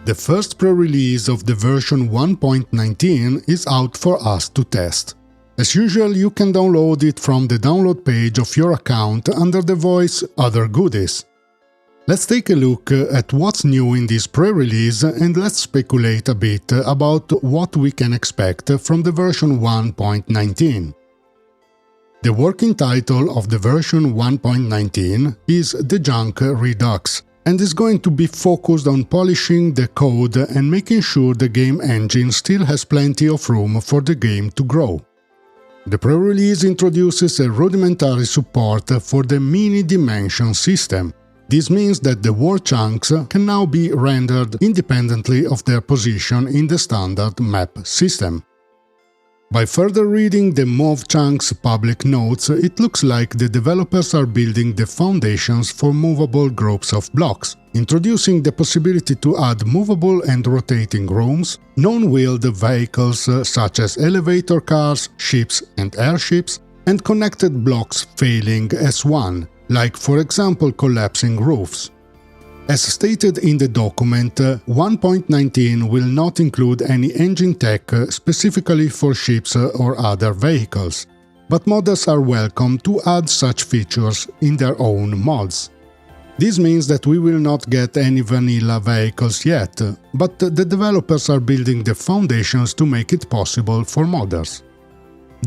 The first pre-release of the version 1.19 is out for us to test. As usual, you can download it from the download page of your account under the voice Other Goodies. Let's take a look at what's new in this pre-release and let's speculate a bit about what we can expect from the version 1.19. The working title of the version 1.19 is The Junk Redux, and is going to be focused on polishing the code and making sure the game engine still has plenty of room for the game to grow. The pre-release introduces a rudimentary support for the mini dimension system. This means that the war chunks can now be rendered independently of their position in the standard map system. By further reading the Mov Chunks public notes, it looks like the developers are building the foundations for movable groups of blocks, introducing the possibility to add movable and rotating rooms, non-wheeled vehicles such as elevator cars, ships and airships, and connected blocks failing as one, like for example collapsing roofs. As stated in the document, 1.19 will not include any engine tech specifically for ships or other vehicles, but modders are welcome to add such features in their own mods. This means that we will not get any vanilla vehicles yet, but the developers are building the foundations to make it possible for modders.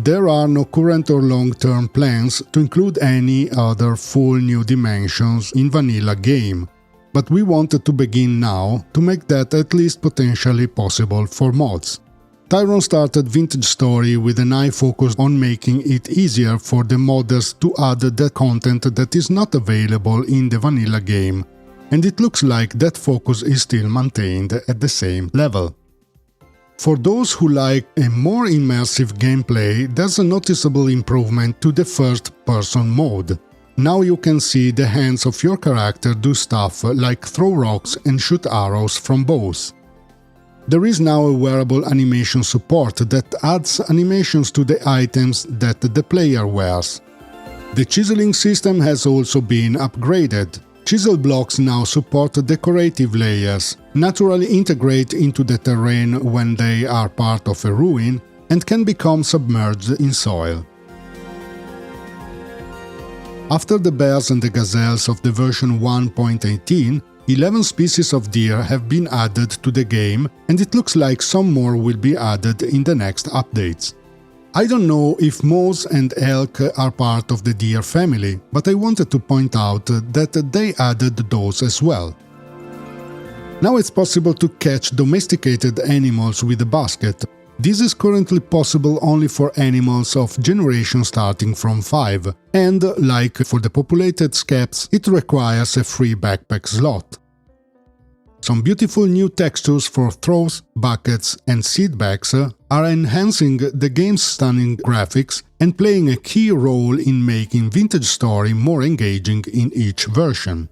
There are no current or long-term plans to include any other full new dimensions in vanilla game, but we wanted to begin now to make that at least potentially possible for mods. Tyrone started Vintage Story with an eye focus on making it easier for the modders to add the content that is not available in the vanilla game, and it looks like that focus is still maintained at the same level. For those who like a more immersive gameplay, there's a noticeable improvement to the first-person mode. Now you can see the hands of your character do stuff like throw rocks and shoot arrows from bows. There is now a wearable animation support that adds animations to the items that the player wears. The chiseling system has also been upgraded. Chisel blocks now support decorative layers, naturally integrate into the terrain when they are part of a ruin, and can become submerged in soil. After the bears and the gazelles of the version 1.18, 11 species of deer have been added to the game, and it looks like some more will be added in the next updates. I don't know if moose and elk are part of the deer family, but I wanted to point out that they added those as well. Now it's possible to catch domesticated animals with a basket. This is currently possible only for animals of generation starting from 5, and, like for the populated skeps, it requires a free backpack slot. Some beautiful new textures for throws, buckets and seed bags are enhancing the game's stunning graphics and playing a key role in making Vintage Story more engaging in each version.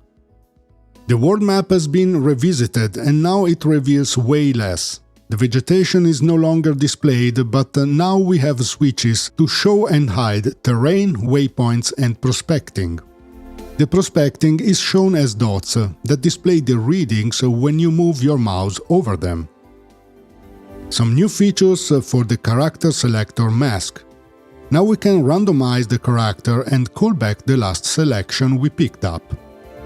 The world map has been revisited and now it reveals way less. The vegetation is no longer displayed, but now we have switches to show and hide terrain, waypoints and prospecting. The prospecting is shown as dots that display the readings when you move your mouse over them. Some new features for the character selector mask. Now we can randomize the character and call back the last selection we picked up.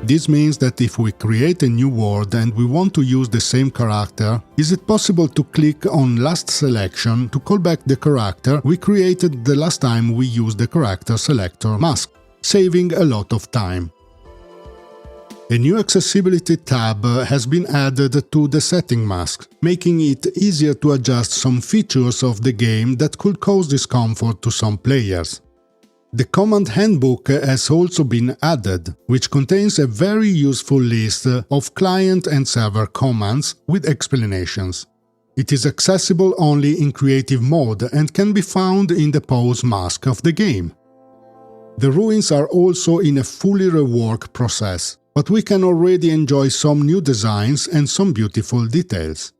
This means that if we create a new world and we want to use the same character, is it possible to click on last selection to call back the character we created the last time we used the character selector mask, saving a lot of time. A new accessibility tab has been added to the setting mask, making it easier to adjust some features of the game that could cause discomfort to some players. The command handbook has also been added, which contains a very useful list of client and server commands with explanations. It is accessible only in creative mode and can be found in the pose mask of the game. The ruins are also in a fully rework process, but we can already enjoy some new designs and some beautiful details.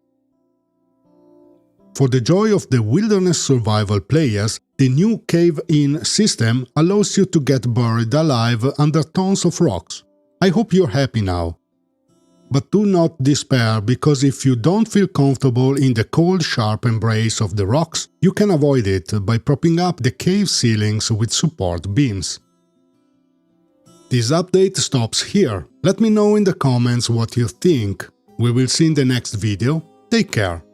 For the joy of the wilderness survival players, the new cave-in system allows you to get buried alive under tons of rocks. I hope you're happy now. But do not despair, because if you don't feel comfortable in the cold, sharp embrace of the rocks, you can avoid it by propping up the cave ceilings with support beams. This update stops here. Let me know in the comments what you think. We will see in the next video. Take care.